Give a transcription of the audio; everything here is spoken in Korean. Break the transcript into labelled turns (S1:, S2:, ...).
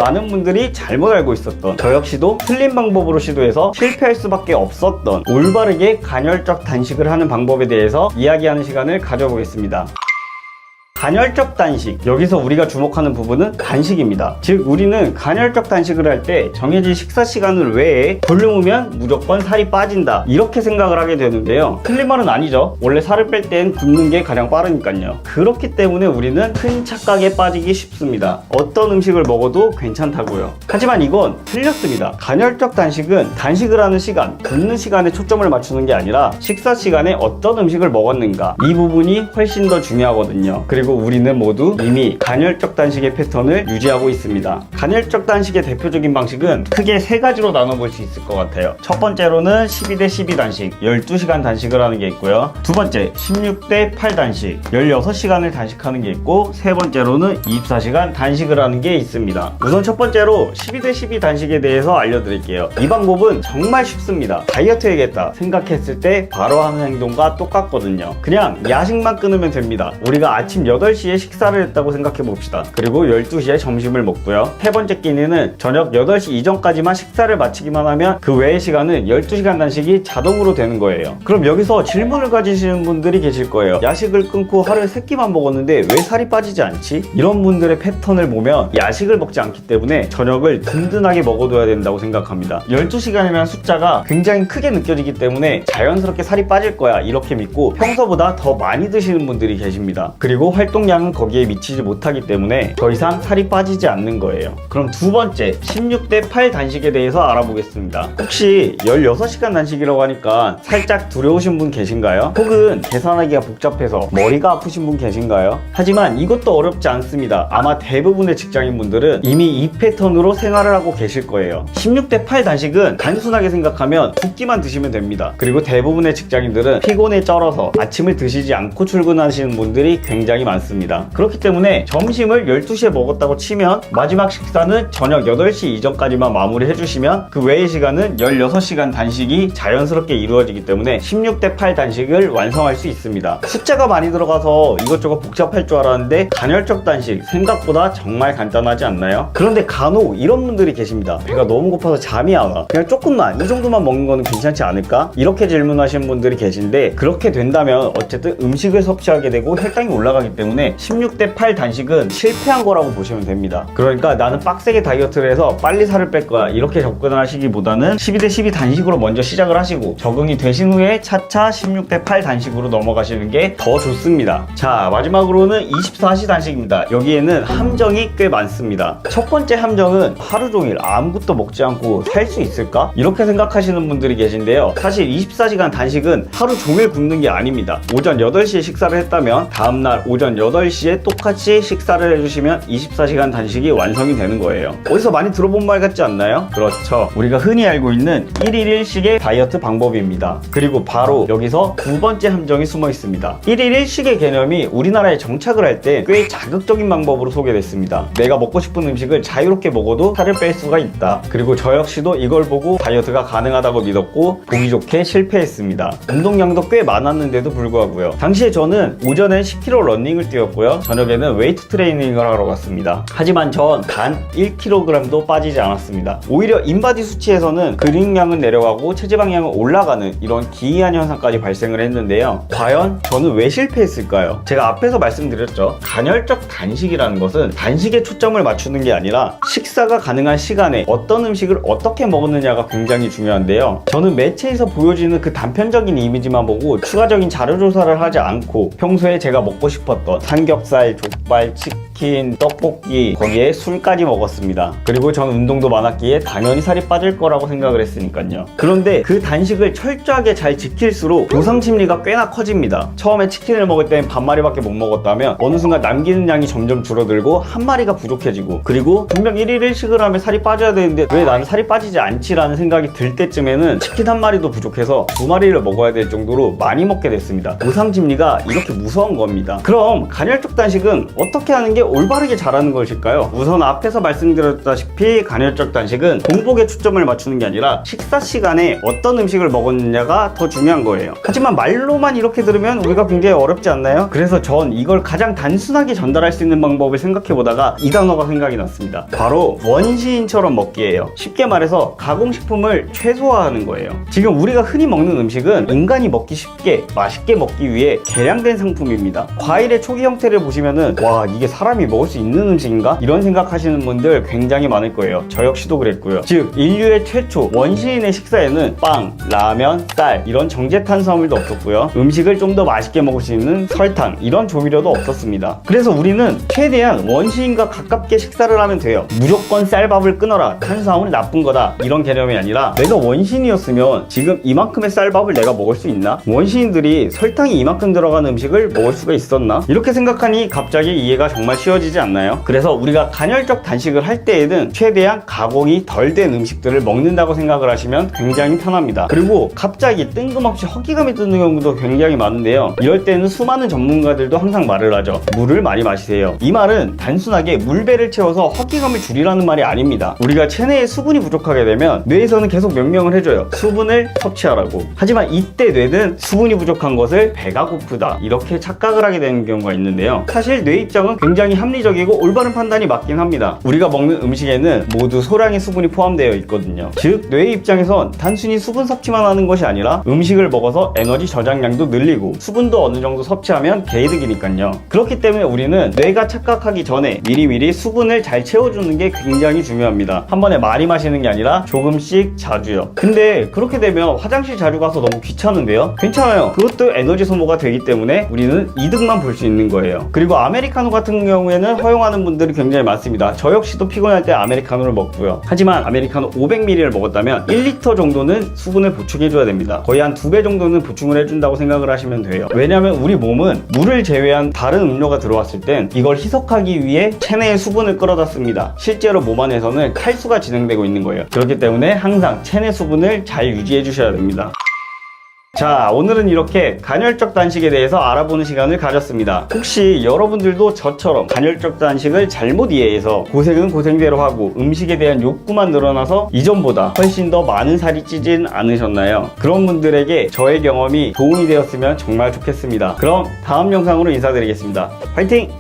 S1: 많은 분들이 잘못 알고 있었던, 저 역시도 틀린 방법으로 시도해서 실패할 수밖에 없었던 올바르게 간헐적 단식을 하는 방법에 대해서 이야기하는 시간을 가져보겠습니다. 간헐적 단식, 여기서 우리가 주목하는 부분은 단식입니다. 즉 우리는 간헐적 단식을 할 때 정해진 식사 시간을 외에 굶으면 무조건 살이 빠진다, 이렇게 생각을 하게 되는데요. 틀린 말은 아니죠. 원래 살을 뺄 땐 굶는 게 가장 빠르니까요. 그렇기 때문에 우리는 큰 착각에 빠지기 쉽습니다. 어떤 음식을 먹어도 괜찮다고요. 하지만 이건 틀렸습니다. 간헐적 단식은 단식을 하는 시간, 굶는 시간에 초점을 맞추는 게 아니라 식사 시간에 어떤 음식을 먹었는가, 이 부분이 훨씬 더 중요하거든요. 그리고 우리는 모두 이미 간헐적 단식의 패턴을 유지하고 있습니다. 간헐적 단식의 대표적인 방식은 크게 세 가지로 나눠볼 수 있을 것 같아요. 첫 번째로는 12대12 단식, 12시간 단식을 하는 게 있고요. 두 번째, 16대8 단식, 16시간을 단식하는 게 있고, 세 번째로는 24시간 단식을 하는 게 있습니다. 우선 첫 번째로 12대12 단식에 대해서 알려드릴게요. 이 방법은 정말 쉽습니다. 다이어트 해야겠다 생각했을 때 바로 하는 행동과 똑같거든요. 그냥 야식만 끊으면 됩니다. 우리가 아침 8시에 식사를 했다고 생각해 봅시다. 그리고 12시에 점심을 먹고요. 세 번째 끼니는 저녁 8시 이전까지만 식사를 마치기만 하면 그 외의 시간은 12시간 단식이 자동으로 되는 거예요. 그럼 여기서 질문을 가지시는 분들이 계실 거예요. 야식을 끊고 하루에 3끼만 먹었는데 왜 살이 빠지지 않지? 이런 분들의 패턴을 보면 야식을 먹지 않기 때문에 저녁을 든든하게 먹어둬야 된다고 생각합니다. 12시간이라는 숫자가 굉장히 크게 느껴지기 때문에 자연스럽게 살이 빠질 거야, 이렇게 믿고 평소보다 더 많이 드시는 분들이 계십니다. 그리고 활동량은 거기에 미치지 못하기 때문에 더 이상 살이 빠지지 않는 거예요. 그럼 두 번째, 16대8 단식에 대해서 알아보겠습니다. 혹시 16시간 단식이라고 하니까 살짝 두려우신 분 계신가요? 혹은 계산하기가 복잡해서 머리가 아프신 분 계신가요? 하지만 이것도 어렵지 않습니다. 아마 대부분의 직장인분들은 이미 이 패턴으로 생활을 하고 계실 거예요. 16대8 단식은 단순하게 생각하면 2끼만 드시면 됩니다. 그리고 대부분의 직장인들은 피곤에 쩔어서 아침을 드시지 않고 출근하시는 분들이 굉장히 많습니다. 그렇기 때문에 점심을 12시에 먹었다고 치면 마지막 식사는 저녁 8시 이전까지만 마무리 해주시면 그 외의 시간은 16시간 단식이 자연스럽게 이루어지기 때문에 16대8 단식을 완성할 수 있습니다. 숫자가 많이 들어가서 이것저것 복잡할 줄 알았는데 간헐적 단식 생각보다 정말 간단하지 않나요? 그런데 간혹 이런 분들이 계십니다. 배가 너무 고파서 잠이 안 와. 그냥 조금만, 이 정도만 먹는 거는 괜찮지 않을까? 이렇게 질문하시는 분들이 계신데, 그렇게 된다면 어쨌든 음식을 섭취하게 되고 혈당이 올라가기 때문에 16대8 단식은 실패한 거라고 보시면 됩니다. 그러니까 나는 빡세게 다이어트를 해서 빨리 살을 뺄 거야, 이렇게 접근을 하시기보다는 12대12 단식으로 먼저 시작을 하시고 적응이 되신 후에 차차 16대8 단식으로 넘어가시는 게 더 좋습니다. 자, 마지막으로는 24시 단식입니다. 여기에는 함정이 꽤 많습니다. 첫 번째 함정은 하루 종일 아무것도 먹지 않고 살 수 있을까? 이렇게 생각하시는 분들이 계신데요. 사실 24시간 단식은 하루 종일 굶는 게 아닙니다. 오전 8시에 식사를 했다면 다음날 오전 8시에 똑같이 식사를 해주시면 24시간 단식이 완성이 되는 거예요. 어디서 많이 들어본 말 같지 않나요? 그렇죠. 우리가 흔히 알고 있는 1일 1식의 다이어트 방법입니다. 그리고 바로 여기서 두 번째 함정이 숨어 있습니다. 1일 1식의 개념이 우리나라에 정착을 할 때 꽤 자극적인 방법으로 소개됐습니다. 내가 먹고 싶은 음식을 자유롭게 먹어도 살을 뺄 수가 있다. 그리고 저 역시도 이걸 보고 다이어트가 가능하다고 믿었고 보기 좋게 실패했습니다. 운동량도 꽤 많았는데도 불구하고요. 당시에 저는 오전에 10km 러닝을 뛰었고요. 저녁에는 웨이트 트레이닝을 하러 갔습니다. 하지만 전 단 1kg도 빠지지 않았습니다. 오히려 인바디 수치에서는 근육량은 내려가고 체지방량은 올라가는 이런 기이한 현상까지 발생을 했는데요. 과연 저는 왜 실패했을까요? 제가 앞에서 말씀드렸죠. 간헐적 단식이라는 것은 단식에 초점을 맞추는 게 아니라 식사가 가능한 시간에 어떤 음식을 어떻게 먹었느냐가 굉장히 중요한데요. 저는 매체에서 보여지는 그 단편적인 이미지만 보고 추가적인 자료 조사를 하지 않고 평소에 제가 먹고 싶었던 삼겹살, 족발, 치킨, 떡볶이, 거기에 술까지 먹었습니다. 그리고 전 운동도 많았기에 당연히 살이 빠질 거라고 생각을 했으니까요. 그런데 그 단식을 철저하게 잘 지킬수록 보상 심리가 꽤나 커집니다. 처음에 치킨을 먹을 땐 반마리밖에 못 먹었다면 어느 순간 남기는 양이 점점 줄어들고 한 마리가 부족해지고, 그리고 분명 1일 1식을 하면 살이 빠져야 되는데 왜 나는 살이 빠지지 않지라는 생각이 들 때쯤에는 치킨 한 마리도 부족해서 2마리를 먹어야 될 정도로 많이 먹게 됐습니다. 보상 심리가 이렇게 무서운 겁니다. 그럼 간헐적 단식은 어떻게 하는 게 올바르게 잘하는 것일까요? 우선 앞에서 말씀드렸다시피 간헐적 단식은 공복에 초점을 맞추는 게 아니라 식사 시간에 어떤 음식을 먹었느냐가 더 중요한 거예요. 하지만 말로만 이렇게 들으면 우리가 굉장히 어렵지 않나요? 그래서 전 이걸 가장 단순하게 전달할 수 있는 방법을 생각해보다가 이 단어가 생각이 났습니다. 바로 원시인처럼 먹기예요. 쉽게 말해서 가공식품을 최소화하는 거예요. 지금 우리가 흔히 먹는 음식은 인간이 먹기 쉽게 맛있게 먹기 위해 개량된 상품입니다. 과일의 초기 형태를 보시면은 와, 이게 사람이 먹을 수 있는 음식인가? 이런 생각하시는 분들 굉장히 많을 거예요. 저 역시도 그랬고요. 즉 인류의 최초 원시인의 식사에는 빵, 라면, 쌀 이런 정제 탄수화물도 없었고요. 음식을 좀 더 맛있게 먹을 수 있는 설탕 이런 조미료도 없었습니다. 그래서 우리는 최대한 원시인과 가깝게 식사를 하면 돼요. 무조건 쌀밥을 끊어라, 탄수화물이 나쁜 거다 이런 개념이 아니라 내가 원시인이었으면 지금 이만큼의 쌀밥을 내가 먹을 수 있나? 원시인들이 설탕이 이만큼 들어간 음식을 먹을 수가 있었나? 이렇게 생각하니 갑자기 이해가 정말 쉬워지지 않나요? 그래서 우리가 간헐적 단식을 할 때에는 최대한 가공이 덜 된 음식들을 먹는다고 생각을 하시면 굉장히 편합니다. 그리고 갑자기 뜬금없이 허기감이 드는 경우도 굉장히 많은데요. 이럴 때는 수많은 전문가들도 항상 말을 하죠. 물을 많이 마시세요. 이 말은 단순하게 물배를 채워서 허기감을 줄이라는 말이 아닙니다. 우리가 체내에 수분이 부족하게 되면 뇌에서는 계속 명령을 해줘요. 수분을 섭취하라고. 하지만 이때 뇌는 수분이 부족한 것을 배가 고프다 이렇게 착각을 하게 되는 경우가 있는데요. 사실 뇌 입장은 굉장히 합리적이고 올바른 판단이 맞긴 합니다. 우리가 먹는 음식에는 모두 소량의 수분이 포함되어 있거든요. 즉 뇌의 입장에선 단순히 수분 섭취만 하는 것이 아니라 음식을 먹어서 에너지 저장량도 늘리고 수분도 어느 정도 섭취하면 개이득이니까요. 그렇기 때문에 우리는 뇌가 착각하기 전에 미리미리 수분을 잘 채워주는 게 굉장히 중요합니다. 한 번에 많이 마시는 게 아니라 조금씩 자주요. 근데 그렇게 되면 화장실 자주 가서 너무 귀찮은데요? 괜찮아요. 그것도 에너지 소모가 되기 때문에 우리는 이득만 볼 수 있는 거예요. 그리고 아메리카노 같은 경우에는 허용하는 분들이 굉장히 많습니다. 저 역시도 피곤할 때 아메리카노를 먹고요. 하지만 아메리카노 500ml를 먹었다면 1리터 정도는 수분을 보충해줘야 됩니다. 거의 한 2배 정도는 보충을 해준다고 생각을 하시면 돼요. 왜냐면 우리 몸은 물을 제외한 다른 음료가 들어왔을 땐 이걸 희석하기 위해 체내에 수분을 끌어다 씁니다. 실제로 몸 안에서는 탈수가 진행되고 있는 거예요. 그렇기 때문에 항상 체내 수분을 잘 유지해 주셔야 됩니다. 자, 오늘은 이렇게 간헐적 단식에 대해서 알아보는 시간을 가졌습니다. 혹시 여러분들도 저처럼 간헐적 단식을 잘못 이해해서 고생은 고생대로 하고 음식에 대한 욕구만 늘어나서 이전보다 훨씬 더 많은 살이 찌진 않으셨나요? 그런 분들에게 저의 경험이 도움이 되었으면 정말 좋겠습니다. 그럼 다음 영상으로 인사드리겠습니다. 화이팅!